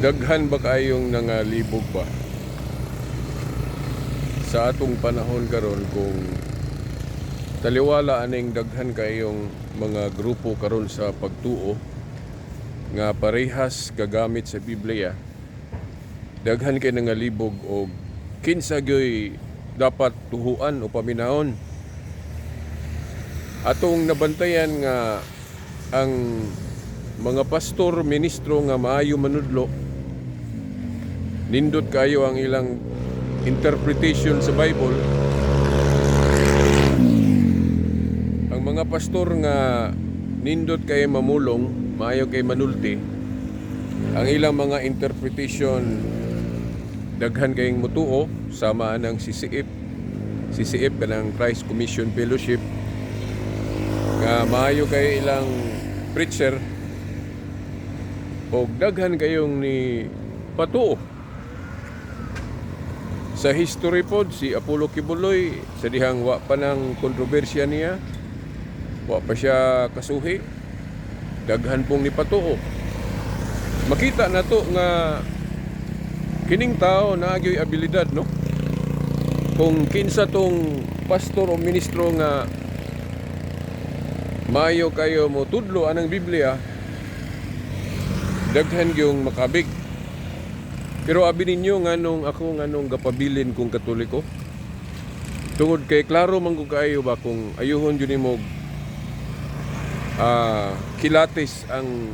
Daghan ba kayong nangalibog ba sa atong panahon karon kung taliwala aning daghan kayong mga grupo karon sa pagtuo nga parehas kagamit sa Biblia, daghan kay nangalibog og kinsa gyoy dapat tuhuan o paminahon. Atong nabantayan nga ang mga pastor, ministro nga maayo manudlo, nindot kayo ang ilang interpretation sa Bible. Ang mga pastor nga nindot kay mamulong, maayo kay manulti, ang ilang mga interpretation daghan kayong mutuo, sama ng CCF kanang Christ Commission Fellowship, nga maayo kay ilang preacher o daghan kayong ni patuo. Sa history pod, si Apollo Kibuloy, sa dihang wa pa ng kontrobersya niya, wa pa siya kasuhi, daghan pong ni patuo. Makita na to nga kining tao naagyoy abilidad, no? Kung kinsa tong pastor o ministro nga maayo kayo mo tudlo anang Biblia, daghan gyung makabig. Pero abi ninyo nganong ako nganong gapabilin kung Katoliko, tungod kay klaro man ko kaayo ba kung ayuhon jud nimo kilatis ang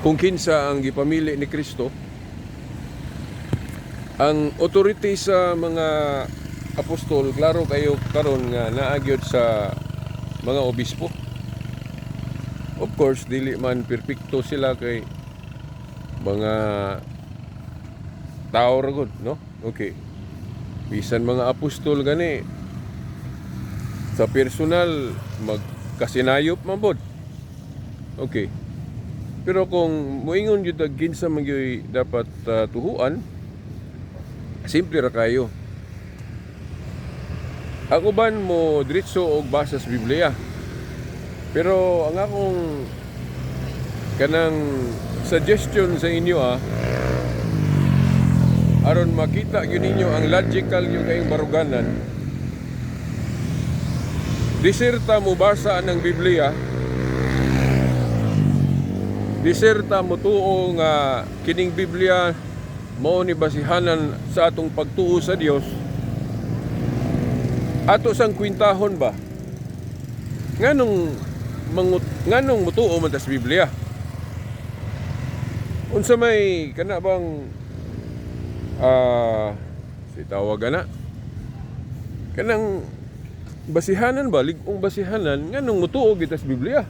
kung kinsa ang gipamili ni Kristo. Ang authority sa mga apostol, klaro kayo karon nga naagyod sa mga obispo. Of course, dili man perpekto sila kay mga tao ragod, no? Okay. Bisan mga apostol gani sa personal magkasinayop mabod. Okay. Pero kung moingon jud tag kinsa man gyud dapat tuhuan, simple ra kayo. Ako ban mo diretso og basa sa Biblia. Pero ang akong kanang suggestion sa inyo aron makita gyud ninyo ang logical yung kayong baruganan, diserta mo basa ng Biblia, diserta mo tuo nga kining Biblia mao ni basihanan sa atong pagtuo sa Dios. Ato sang kwintahon ba nganong mutuo man ta sa Biblia? Unsa may kana bang si tawag na kanang basihanan ba, lig-ong basihanan nganong mutuo kita sa Biblia?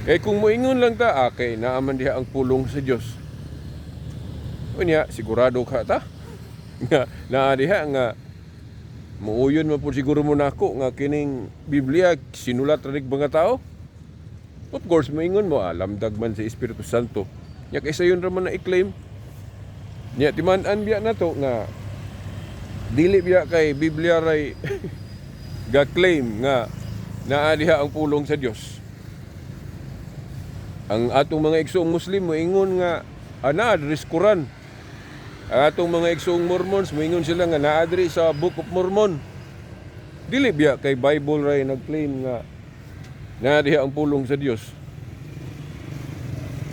Kay kung moingon lang ta kay naaman diha ang pulong sa Dios, unya sigurado ka ta nga naa diha nga muuyon man po siguro mo nako nga kining Biblia sinulat ra nig mga tao. Of course, moingon mo lamdag man sa Espiritu Santo. Nya kaysa yun ra man na i-claim. Nya timan-an biya nato nga dili biya kay Biblia ray ga-claim nga naa diha ang pulong sa Dios. Ang atong mga igsoong Muslim moingon nga ana adres Quran. Ang atong mga igsoong Mormons moingon sila nga naa diri sa Book of Mormon. Dili biya kay Bible ray nag-claim nga naa diha ang pulong sa Dios.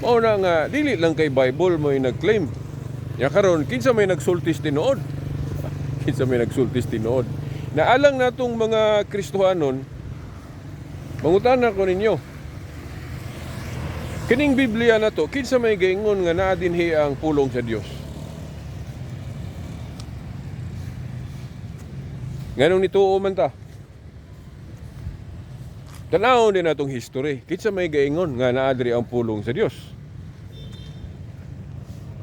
Mao na nga dili lang kay Bible mo'y nag-claim. Ya karon kinsa may nagsultis tinuod? Kinsa may nagsultis tinuod? Naalang natong mga Kristohanon, mangutana ko ninyo, kining Biblia na to, kinsa may gaingon nga naa dinhi ang pulong sa Dios? Nganong nituo man ta? Tanawon din natong history. Kinsa may gaingon nga naa diri ang pulong sa Dios?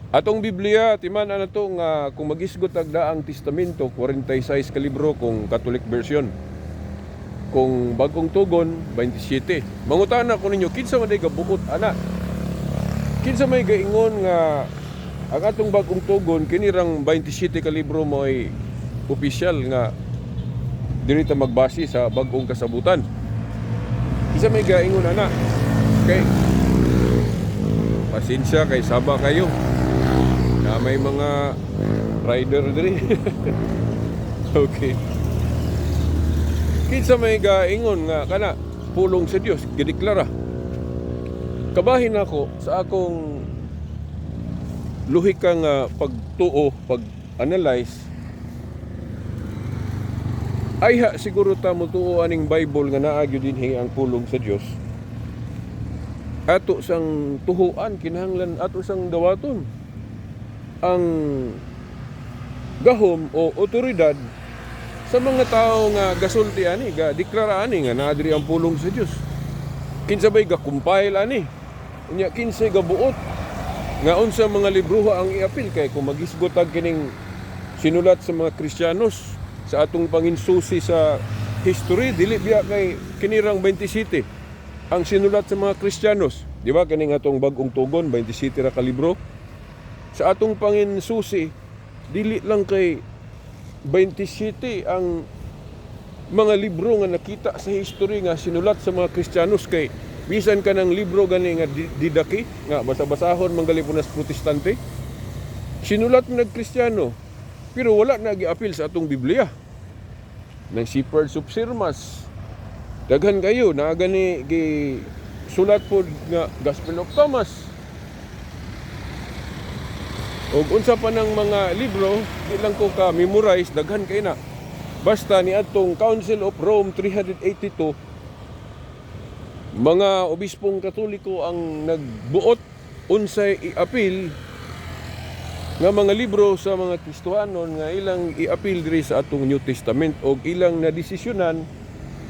Atong Biblia timan ana to nga kung magisgot ang daang testamento 46 ka libro kung Catholic version. Kung Bagong Tugon 27. Mangutana ko ninyo kinsa man day gabuot ana? Kinsa may gaingon nga ang atong Bagong Tugon kinirang 27 ka libro mo'y opisyal nga diri ta magbase sa bagong kasabutan? Isa may gaingon ana. Okay. pasensya kay saba kayo. Na may mga rider diri. Okay. Kinsa may gaingon nga kana pulong sa Dios gideklara. Kabahin ako sa akong lohikang pagtuo, pag-analyze. Ay siguro ta mo tuo aning Bible nga naa gyud dinhi ang pulong sa Dios. Ato sang tuhuan kinahanglan ato sang dawaton ang gahom o otoridad sa mga tao nga gasulti ani, ga deklara ani nga naa diri ang pulong sa Dios. Kinsa bay ga-compile ani? Unya kinsa gabuot nga unsa mga libruha ang iapil kay kung magisgot ang kining sinulat sa mga Kristiyanos sa atong panginsusi sa history dili biya kay kinirang 27 ang sinulat sa mga Kristiyanos, di ba kining atong bag-ong tugon 27 ra ka libro. Sa atong panginsusi dili lang kay 27 ang mga libro nga nakita sa history nga sinulat sa mga Kristiyanos kay bisan ka ng libro gani nga didaki nga basa-basahon manggalipunas protestante sinulat ng Kristiyano pero wala na giapil sa atong Biblia. Nang Shepherds of Sirmas daghan kayo na gani gi sulat po nga Gospel of Thomas o unsa pa ng mga libro di lang ko ka memorize daghan kay na basta ni atong Council of Rome 382 mga obispong Katoliko ang nagbuot unsay iapil nga mga libro sa mga Kristohanon nga ilang iapil diri sa atong New Testament o ilang na desisyonan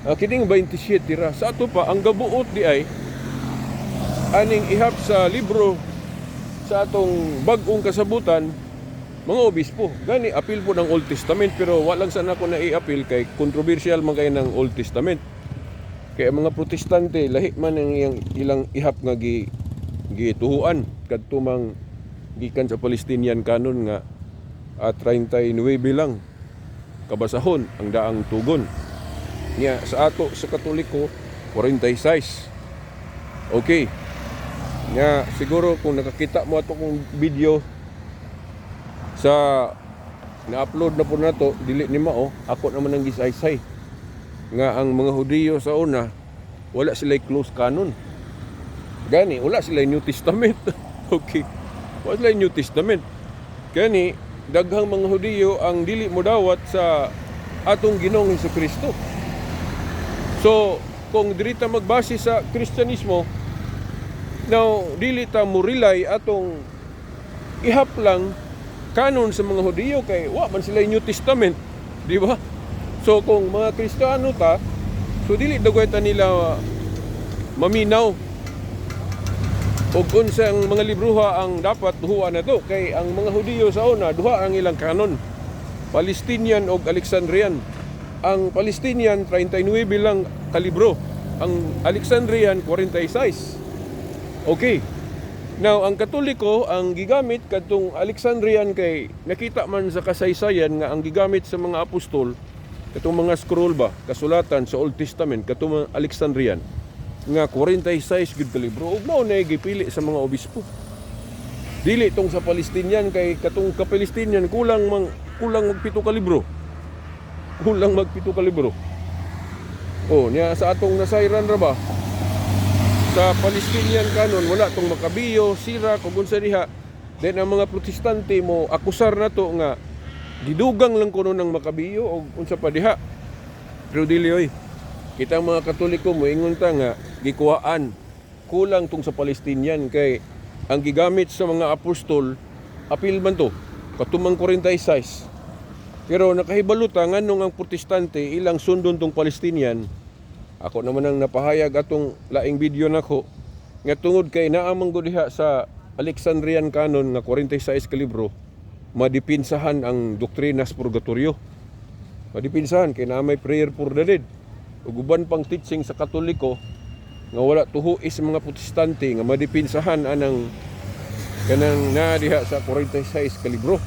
kining 27 ra sa ato pa ang gabuot di ay aning ihap sa libro sa atong bag-ong kasabutan mga obispo gani apil po ng Old Testament pero walang sana ko na iapil kay controversial man kay ng Old Testament kay mga protestante lahi man ang ilang ihap nga gituhuan kadto mang gikan sa Palestinian canon nga 39 lang kabasahon ang daang tugon niya sa ato sa Katoliko 46. Okay nga siguro kung nakakita mo ato kong video sa na-upload na po nato dili ni mao ako naman ang gisaysay nga ang mga Hudiyo sa una wala sila close canon gani wala sila New Testament. Okay wala sila New Testament gani daghang mga Hudiyo ang dili mo dawat sa atong Ginoong Hesukristo. So kung dili ta magbase sa Kristyanismo now dili ta mo rely atong ihap lang kanon sa mga Hudiyo kay wa man sila New Testament, di ba? So kung mga Kristiyano ta, so dili dagway ta nila maminaw og unsang mga libruha ang dapat tuhuan nato kay ang mga Hudiyo sa una duha ang ilang kanon, Palestinian og Alexandrian. Ang Palestinian 39 lang ka libro, ang Alexandrian 46. Okay. Now, ang Katoliko, ang gigamit kadtong Alexandrian kay nakita man sa kasaysayan nga ang gigamit sa mga apostol, katong mga scroll ba, kasulatan sa Old Testament, katong mga Alexandrian, nga 46 gud ka libro, ug mao na gipili sa mga obispo. Dili tong sa Palestinian kay katong ka-Palestinian kulang mag 7 ka libro. Kulang mag 7 ka libro. Oh, niya sa atong nasayran ra ba? Sa Palestinian canon wala tong Makabiyo, Sira, kung unsa diha. Then ang mga protestante mo akusar nato nga gidugang lang kuno ng Makabiyo o unsa pa diha. Pero dili oy. Kita mga Katoliko mo ingon ta nga gikuhaan kulang tong sa Palestinian kay ang gigamit sa mga apostol apil man to katumang 46. Pero nakahibalo ta nganong ang protestante ilang sundon tong Palestinian. Ako naman ang napahayag atong laing video nako nga tungod kay naa man gud diha sa Alexandrian canon nga 46 ka libro madipinsahan ang doktrinas purgatorio. Madipinsahan kay naa may prayer for the dead. Ug uban pang teaching sa Katoliko nga wala tuhuis mga protestante nga madipinsahan anang kanang naa diha sa 46 ka libro.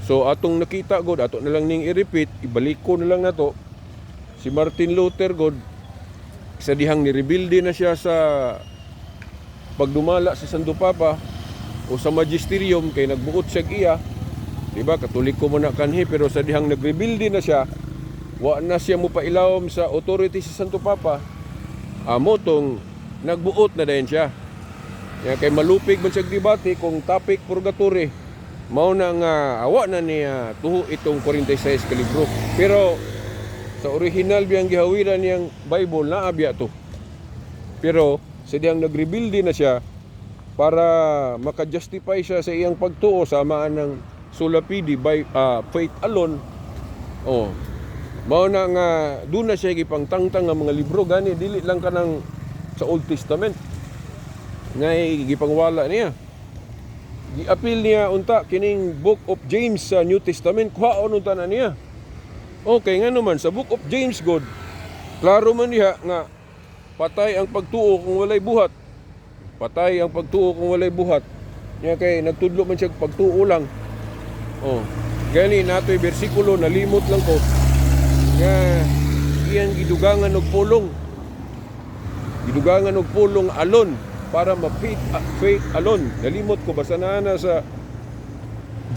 So atong nakita god ato na lang ning i-repeat, ibalik ko na lang nato. Si Martin Luther god sa dihang nirebilde na siya sa pag dumala sa Santo Papa o sa magisterium kay nagbuot siya iya, di ba, Katoliko mo na kanhi, pero sa dihang nagrebildi na siya, wa na siya mo pailawom sa authority sa Santo Papa, amo tong nagbuot na dayon siya. Kaya kay malupig man siya debate kung topic purgatory, mao na nga awa na niya tuho itong 46 ka libro. Pero sa original biyang gihawiran niyang Bible na abya to. Pero sa diyang nagrebuildi na siya para maka-justify siya sa iyang pagtuo sa amaan ng sola fide by faith alone. Oh. Mao na nga doon na siya gipangtangtang nga mga libro gani dili lang kanang sa Old Testament. Ngay gipangwala niya. Gi-appeal niya unta kining Book of James sa New Testament, kuhaon unta na niya. Okay nga naman sa Book of James God, klaro man diha nga patay ang pagtuo kung walay buhat. Patay ang pagtuo kung walay buhat. Nya kay nagtudlo man siya pagtuo lang. Oh, gani natoy bersikulo nalimot lang ko. Nga iyang gidugangan og pulong. Gidugangan og pulong alon para ma-faith alone. Nalimot ko basta na sa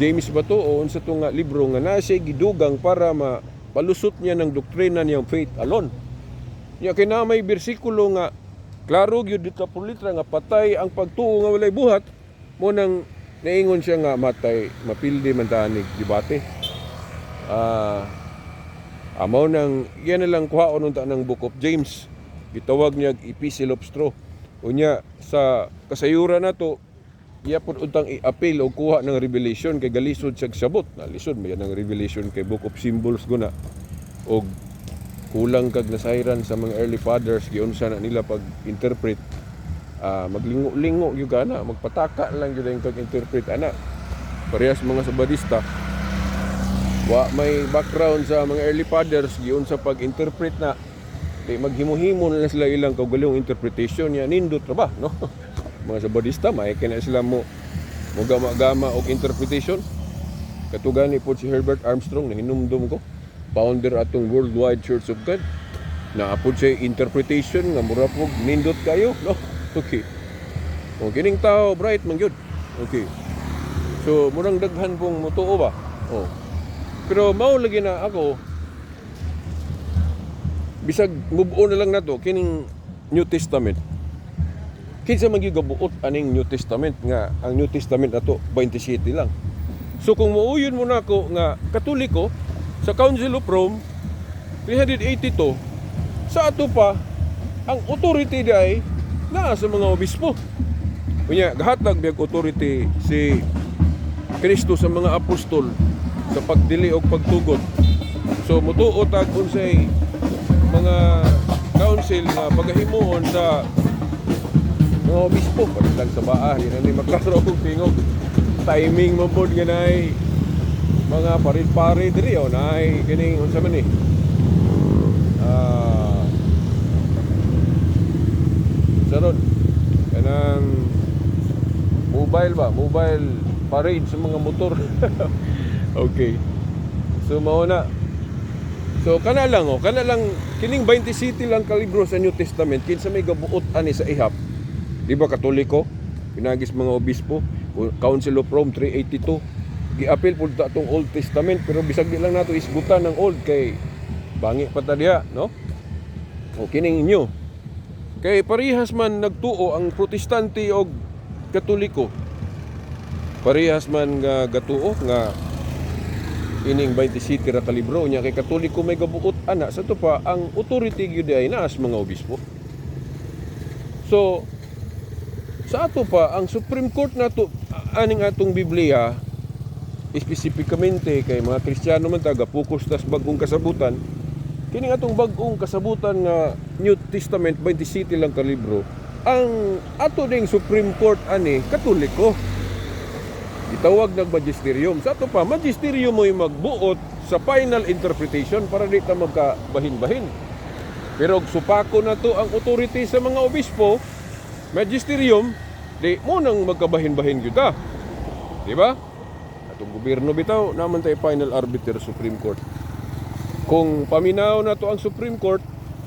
James ba to o unsa to nga libro nga na siya gidugang para mapalusot niya ng doktrina niyang faith alone. Nya kay na may bersikulo nga klaro gyud dito po litra nga patay ang pagtuo nga walay buhat, mo nang naingon siya nga matay mapildi man tanig debate. Amaw nang yan na lang kuhaon unta ng Book of James. Gitawag niya Epistle of Straw. Unya sa kasayuran nato iya pud untang i-appeal o kuha ng revelation kay galisod siya sabot. Nalisod man ang revelation kay Book of Symbols guna. Og kulang kag nasayran sa mga early fathers giunsa na nila pag-interpret. Maglingo-lingo gyud kana, magpataka lang gyud ang pag-interpret ana. Parehas mga sabadista. Wa may background sa mga early fathers giunsa pag-interpret na. Maghimo-himo na sila ilang kaugalingong interpretation niya nindot ra ba, no? Mga sabadista may kina sila mo gama-gama og interpretation. Katugani po si Herbert Armstrong na hinumdum ko, founder atong Worldwide Church of God. Naapod siya interpretation nga mura po nindot kayo, no? Okay. O kining tao bright man gyud. Okay. So murang daghan pong mutuo ba? Oh. Pero mao lagi na ako bisag move on na lang nato kining New Testament. Kinsa man gyud gabuot aning New Testament nga ang New Testament nato 27 lang. So kung muuyon mo nako nga Katoliko sa Council of Rome 382 sa ato pa ang authority day na sa mga obispo. Unya gahatag biag authority si Kristo sa mga apostol sa pagdili og pagtugot. So mutuo tag unsay mga council na pagahimuon sa mga obispo paglang sa baa yan ni maklaro og tingog timing mo pod ganay mga parit-parit diri o nay kining unsa man ni saron kanang mobile parade sa mga motor. Okay, so mao na. So kana lang kining 20 city lang kalibro sa New Testament kinsa may gabuot ani sa ihap. Di ba Katoliko, pinagis mga obispo, Council of Rome 382. Giapil pud ta tong Old Testament pero bisag di lang nato isgutan ng Old kay bangi pa ta diha, no? O kining New. Kay parehas man nagtuo ang Protestante og Katoliko. Parehas man nga gatuo nga ining 20 city ra kalibro nya kay Katoliko may gabuot ana sa to pa ang authority gyud ay naas mga obispo. So sa ato pa ang Supreme Court nato aning atong Biblia espesipikamente kay mga Kristiyano man taga focus tas bag-ong kasabutan kining atong bag-ong kasabutan nga New Testament 20 city lang kalibro ang ato ding Supreme Court ani Katoliko. Itawag ng magisterium. Sa ito pa, magisterium mo yung magbuot sa final interpretation para di ta magkabahin-bahin. Pero supako na to ang authority sa mga obispo, magisterium, di mo nang magkabahin-bahin kita. Diba? Atong gobyerno bitaw, naman tayo final arbiter Supreme Court. Kung paminaw na to ang Supreme Court,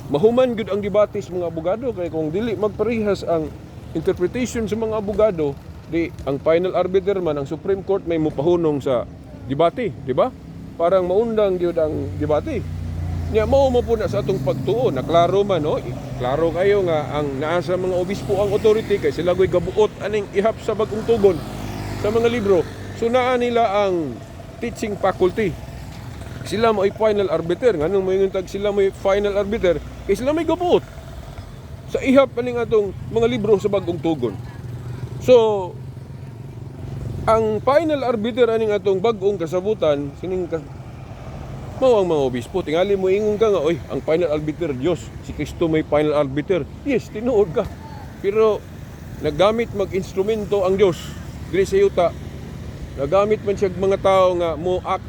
mahuman gyud ang debate sa mga abogado kay kung dili magparehas ang interpretation sa mga abogado, di ang final arbiter man ang Supreme Court may mupahunong sa debate, di ba? Parang maundang gyud ang debate. Nya mao mo po na sa atong pagtuo, na klaro man no, klaro kayo nga ang naa sa mga obispo ang authority kay sila goy gabuot aning ihap sa bagong tugon sa mga libro. So naa nila ang teaching faculty. Sila mo ay final arbiter, nganong moingon tag sila mo ay final arbiter kay sila may gabuot sa ihap aning atong mga libro sa bagong tugon. So ang final arbiter aning atong bag-ong kasabutan sining mao ang mga obispo. Tingali mo ingon ka nga, oy, ang final arbiter Dios, si Kristo may final arbiter. Yes, tinuod ka. Pero naggamit mag-instrumento ang Dios diri sa yuta. Nagamit man siya mga tao nga mo act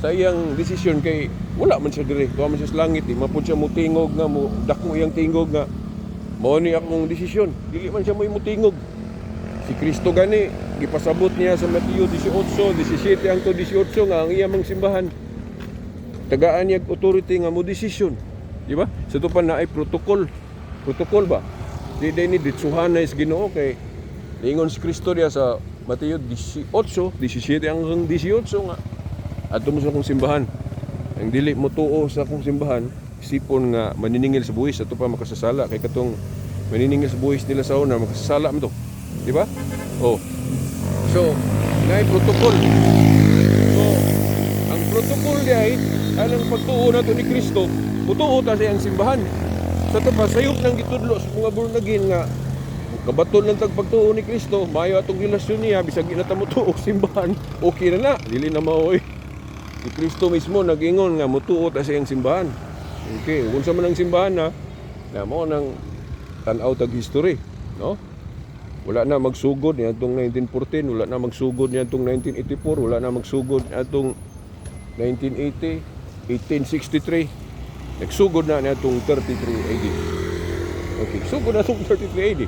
sa iyang desisyon kay wala man siya diri. Tuwa man siya sa langit, mapud siya mo tingog nga mo dako iyang tingog nga mao ni akong desisyon. Dili man siya mo tingog. Si Kristo gani gipasabot niya sa Mateo 18:17 hangtod 18 nga ang iyang mga simbahan tagaan niya authority nga mo desisyon, di ba? Sa to pa na ay protocol ba? Di ni ditsuhan na is Ginoo kay ingon si Kristo diya sa Mateo 18:17 hanggang 18 nga adto mo sa akong simbahan. Ang dili mo tuo sa akong simbahan, sipon nga maniningil sa buhis ato pa makasasala kay katong maniningil sa buhis nila sa una makasasala mo to. Di ba? Oh. So, nay protocol. So, ang protocol di ay anang pagtuo nato ni Kristo, mutuo ta sa iyang simbahan. Sa to pa sayop nang gitudlo sa mga born again nga kabaton lang tag pagtuo ni Kristo, maayo atong relasyon niya bisag na ta mutuo simbahan. Okay na dili na maoy. Si Kristo mismo nag-ingon nga mutuo ta sa iyang simbahan. Okay, unsa man ang simbahan na mo nang tan-aw tag history, no? Wala na magsugod niya itong 1914, wala na magsugod niya itong 1984, wala na magsugod niya itong 1980, 1863. Nagsugod na niya itong 33 AD. Okay, sugod na itong 33 AD.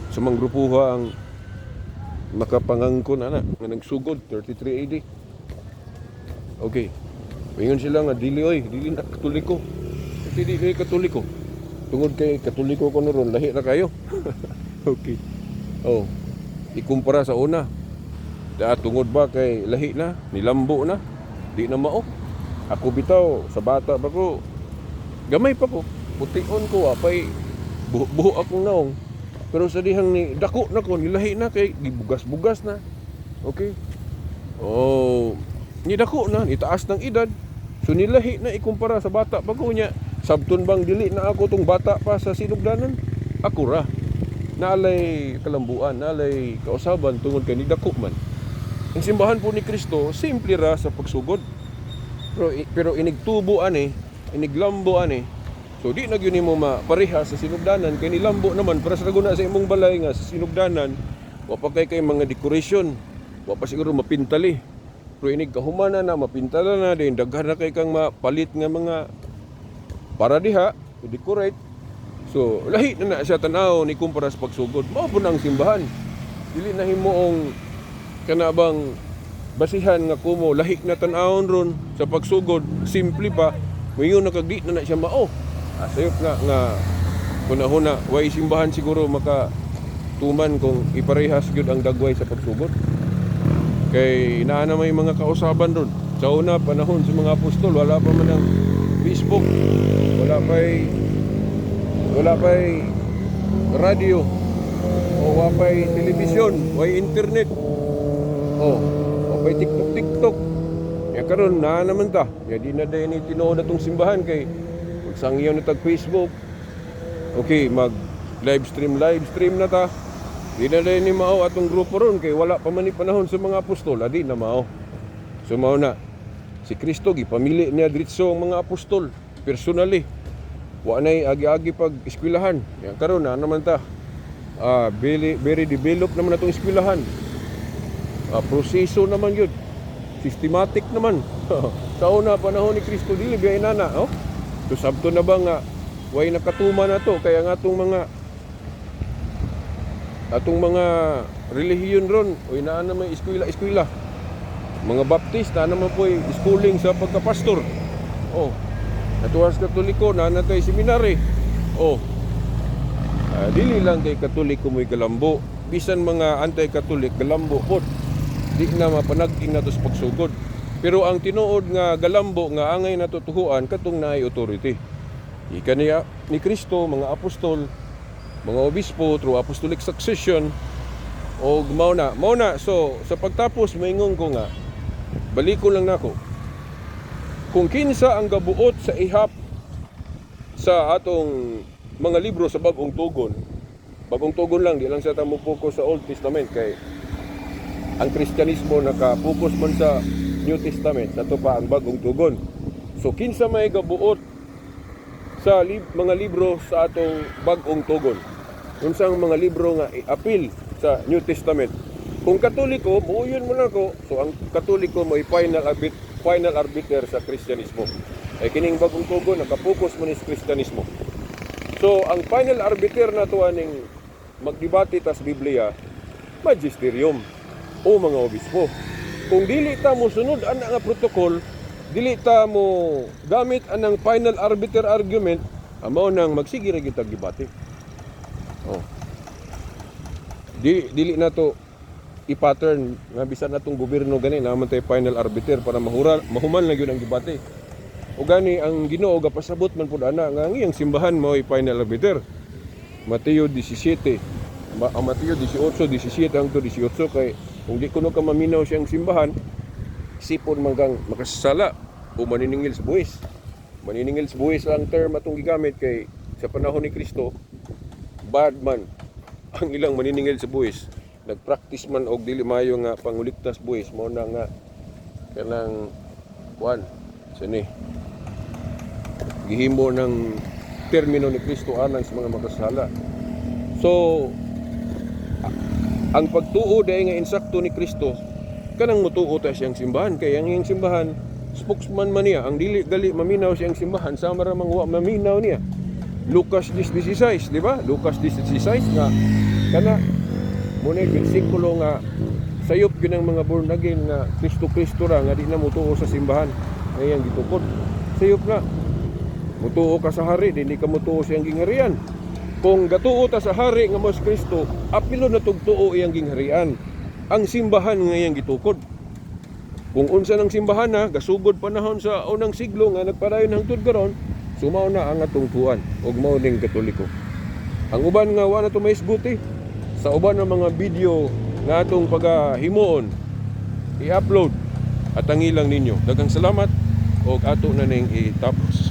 Sa mga grupuha ang makapangangkon na nagsugod 33 AD. Okay. Mayon sila nga dili na katoliko. Dili katoliko. Tungod kay katoliko ko ron, lahi na kayo. Okay. Oh, ikumpara sa una. Tungod ba kay lahi na, nilambo na, di na mao. Ako bitaw, sa bata pa ko, gamay pa ko, pution ko, apay, buho akong naong. Pero sa dihang ni, dako na ko, nilahi na kay, gibugas-bugas na. Okay? Oh, nidako na, itaas ng edad. So nilahi na ikumpara sa bata pa ko niya. Sabton bang dili na ako tong bata pa sa sinugdanan? Ako ra. Naalay kalambuan, naalay kausaban tungod kay nidako man. Ang simbahan po ni Kristo simple ra sa pagsugod. Pero inigtubo ani, iniglambo ani. So di na gyud nimo mapareha sa sinugdanan kay nilambo naman para sa guna sa imong balay nga sa sinugdanan wa pa kay mga decoration, wa pa siguro mapintali. Pero inig kahumana na mapintala na din daghan na kay kang mapalit nga mga para diha, i-decorate. So, lahi na siya tanaw ni kumpara sa pagsugod. Mao po na ang simbahan. Dili na himuong kanabang basihan nga kumo lahi na tanawon ron sa pagsugod. Simple pa. Ngayon nakagdi na siya mao. Sayop nga huna-huna. Way simbahan siguro makatuman kung iparehas gyud ang dagway sa pagsugod. Kay naa na may mga kausaban ron. Sa una panahon sa mga apostol, wala pa man ang Facebook. Wala pa'y radio o wala pa'y telebisyon, wala internet o wala pa'y TikTok. Ya karon na naman ta. Ya di na din tinuod atong simbahan kay magsangyaw na tag Facebook. Okay, mag live stream na ta. Di na din ni mao atong grupo ron kay wala pa man ni panahon sa mga apostol, adi na mao. So mao na si Kristo gipamili niya diretso ang mga apostol personally. Wa nay agi-agi pag eskwelahan. Yan karon na naman ta. Very developed naman atong eskwelahan. Proseso naman yun. Systematic naman. Sa una panahon ni Kristo dili biya inana, oh. So sabto na ba nga way nakatuma na to kaya nga atong mga relihiyon ron o inaan na may eskwela. Mga Baptist na naman po schooling sa pagkapastor. Oh. Natuwas Katoliko na natay seminary. Oh. Dili lang kay Katoliko mo'y galambo, bisan mga anti-Katolik galambo pod. Di na mapanag-ing nato sa pagsugod. Pero ang tinuod nga galambo nga angay natutuhuan katong naay authority. Ika niya ni Kristo, mga apostol, mga obispo through apostolic succession o mao na. So sa pagtapos maingon ko nga baliko lang nako. Kung kinsa ang gabuot sa ihap sa atong mga libro sa Bagong Tugon lang, di lang sa tamo focus sa Old Testament kay ang Kristyanismo naka-focus man sa New Testament, sa to pa ang Bagong Tugon. So kinsa may gabuot sa mga libro sa atong Bagong Tugon, unsang mga libro nga i-appeal sa New Testament. Kung Katoliko, muuyon mo na ko, so ang Katoliko mo final arbiter sa Kristyanismo. Ay kining Bagong Tugon naka-focus man sa Kristyanismo. So ang final arbiter na to aning magdebate tas Biblia, magisterium o mga obispo. Kung dili ta mo sunod ana nga protocol, dili ta mo gamit anang final arbiter argument, amo nang magsige ra gyud tag debate. Dili na to i-pattern nga bisan natong gobyerno gani naman tay final arbiter para mahuman lang gyud ang debate. O gani ang Ginoo gapasabot man pud ana nga ang iyang simbahan mao'y final arbiter. Mateo 17, Mateo 18, 17 hangtod 18 kay kung di kuno ka maminaw siyang simbahan, sipon man kang makasala o maniningil sa buwis. Maniningil sa buwis ang term atong gigamit kay sa panahon ni Kristo, bad man ang ilang maniningil sa buwis. Nagpractice man og dili maayo nga panguliktas buwis, mao na nga kanang sini gihimo ng termino ni Kristo anang sa mga makasala. So ang pagtuo dahil nga insakto ni Kristo kanang mutuo ta siyang simbahan kay ang iyang simbahan spokesman man niya, ang dili gali maminaw siyang simbahan sama ra mang wa maminaw niya. Lucas 10:16, di ba? Lucas 10:16 nga kana mo na bersikulo nga sayop gyud ang mga born again nga Kristo ra nga di na mutuo sa simbahan ngayang gitukod. Sayop na mutuo ka sa hari, dili ka mutuo sa iyang gingharian. Kung gatuo ta sa hari nga mas Kristo, apilo na tugtuo iyang gingharian. Ang simbahan nga iyang gitukod. Kung unsa ng simbahan na gasugod panahon sa unang siglo nga nagpadayon hangtod karon, sumaw na ang atong tuan ug mao ning Katoliko. Ang uban nga wa na to maisguti sa uban ng mga video nga atong pagahimuon i-upload at tangilang ninyo. Daghang salamat ug ato na ning itapos.